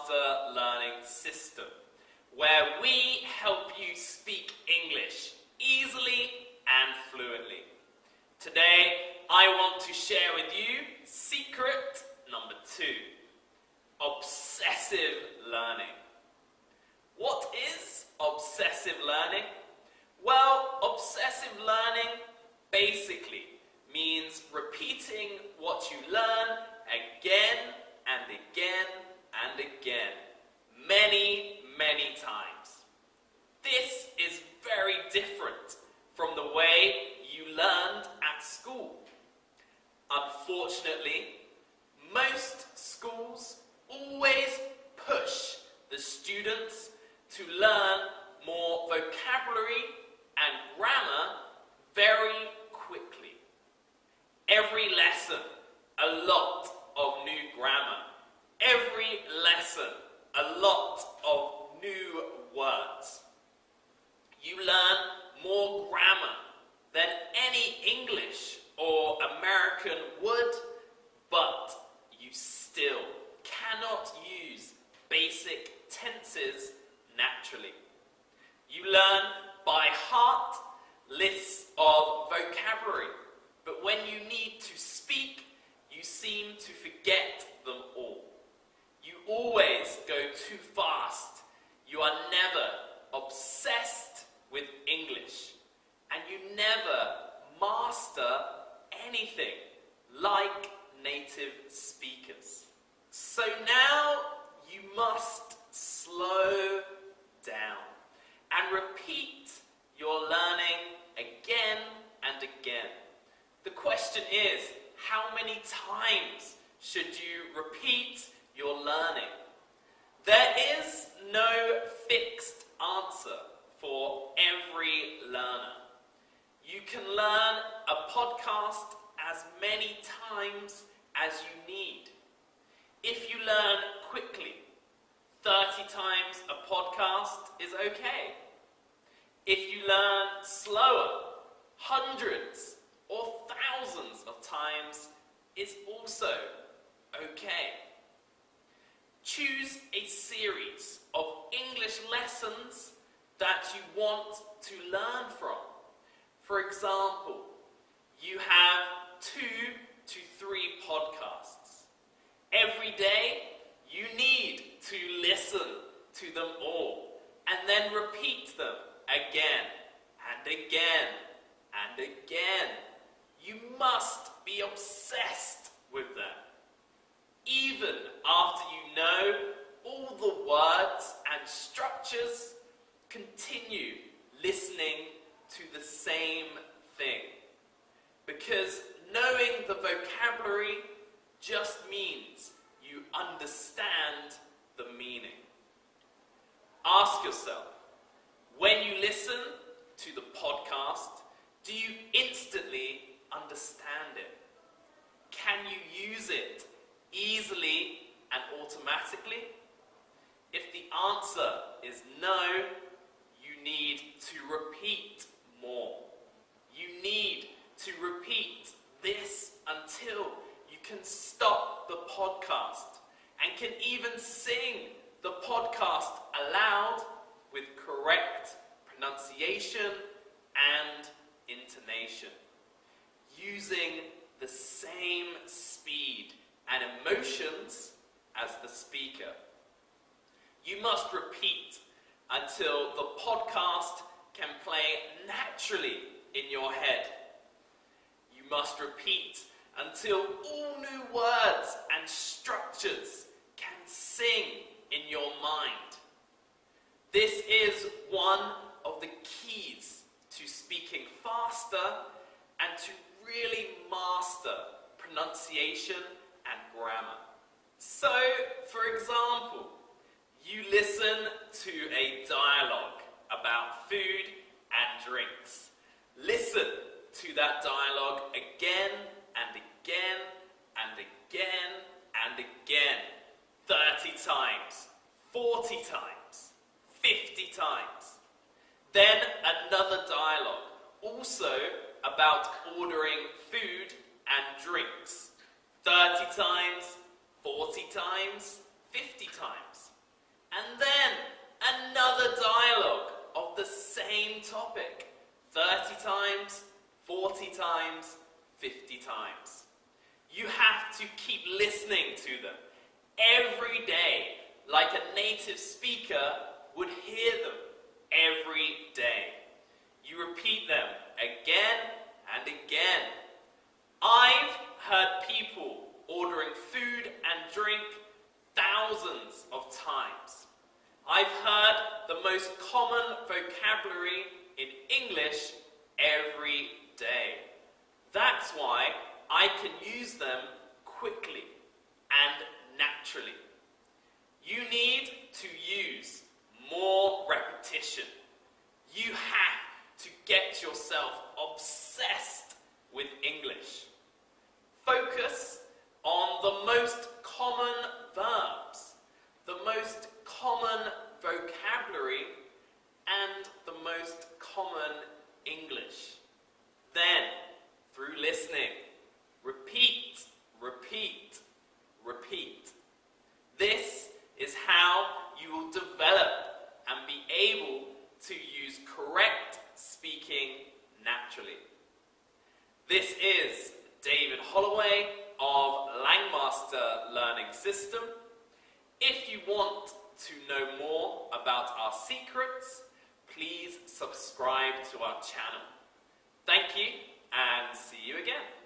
Master Learning System, where we help you speak English easily and fluently. Today, I want to share with you secret number 2, obsessive learning. What is obsessive learning? Well, obsessive learning basically means repeating what you learn again and again and again, many, many times. This is very different from the way you learned at school. Unfortunately, most schools always push the students to learn more vocabulary and grammar very quickly. Every lesson, a lot of new grammar. Every lesson, a lot of new words. You learn more grammar than any English or American would, but you still cannot use basic tenses naturally. You learn by heart lists of vocabulary, but when you need to speak, you seem to forget them all. You always go too fast. You are never obsessed with English, and you never master anything like native speakers. So now you must slow down and repeat your learning again and again. The question is, how many times should you repeat your learning? There is no fixed answer for every learner. You can learn a podcast as many times as you need. If you learn quickly, 30 times a podcast is okay. If you learn slower, hundreds or thousands of times is also okay. Choose a series of English lessons that you want to learn from. For example, you have 2 to 3 podcasts. Every day, you need to listen to them all and then repeat them again and again and again. You must be obsessed with them. Even after you know all the words and structures, continue listening to the same thing. Because knowing the vocabulary just means you understand the meaning. Ask yourself, when you listen to the podcast, do you instantly understand it? Can you use it easily and automatically? If the answer is no, you need to repeat more. You need to repeat this until you can stop the podcast and can even sing the podcast aloud with correct pronunciation and intonation, using the same speed and emotions as the speaker. You must repeat until the podcast can play naturally in your head. You must repeat until all new words and structures can sing in your mind. This is one of the keys to speaking faster and to really master pronunciation and grammar. So, for example, you listen to a dialogue about food and drinks. Listen to that dialogue again and again and again and again, 30 times, 40 times, 50 times. Then another dialogue, also about ordering food and drinks, 30 times, 40 times, 50 times. 30 times, 40 times, 50 times. You have to keep listening to them every day, like a native speaker would hear them every day. You repeat them again and again. I've heard people ordering food and drink thousands of times. I've heard the most common vocabulary in English every day. That's why I can use them quickly and naturally. You need to use more repetition. You have to get yourself obsessed with English. Focus on the most common verbs, the most common vocabulary, and the most common English. Then, through listening, repeat, repeat, repeat. This is how you will develop and be able to use correct speaking naturally. This is David Holloway of Langmaster Learning System. If you want to know more about our secrets, please subscribe to our channel. Thank you and see you again.